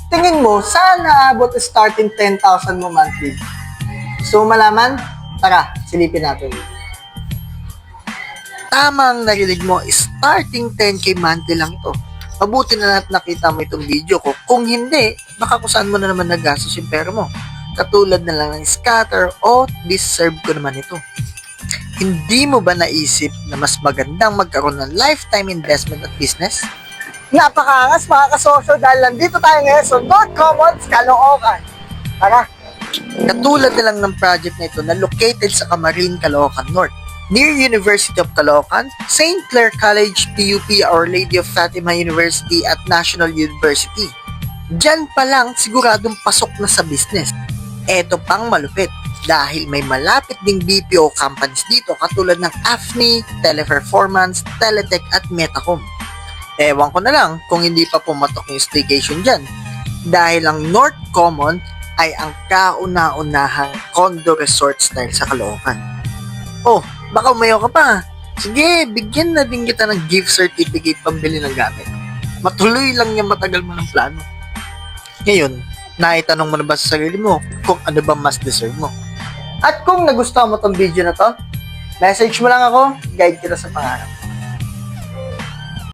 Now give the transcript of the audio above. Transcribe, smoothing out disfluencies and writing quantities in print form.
Tingin mo, saan naabot ang starting 10,000 mo monthly? So, malaman? Tara, silipin natin. Tamang narinig mo, starting 10K monthly lang ito. Mabuti na nakita mo itong video ko. Kung hindi, baka kung saan mo na naman nagastos yung pera mo. Katulad na lang ng scatter o deserve ko naman ito. Hindi mo ba naisip na mas magandang magkaroon ng lifetime investment at business? Napakaangas mga kasosyo dahil nandito tayo ngayon sa North Commons, Caloocan. Tara! Katulad na lang ng project na ito na located sa Camarin, Caloocan North, near University of Caloocan, St. Clair College, PUP, Our Lady of Fatima University at National University. Diyan pa lang siguradong pasok na sa business. Eto pang malupit dahil may malapit ding BPO companies dito katulad ng AFNI, Teleperformance, Teletech at Metacom. Ewan ko na lang kung hindi pa pumatok yung staycation dyan dahil ang North Common ay ang kauna-unahang condo resort style sa Caloocan. Oh, baka umayaw ka pa. Sige, bigyan na din kita ng gift certificate pambili ng gamit. Matuloy lang yung matagal mo ng plano. Ngayon, naitanong mo na ba sa sarili mo kung ano ba mas deserve mo? At kung nagustuhan mo tong video na to, message mo lang ako, guide kita sa pangarap.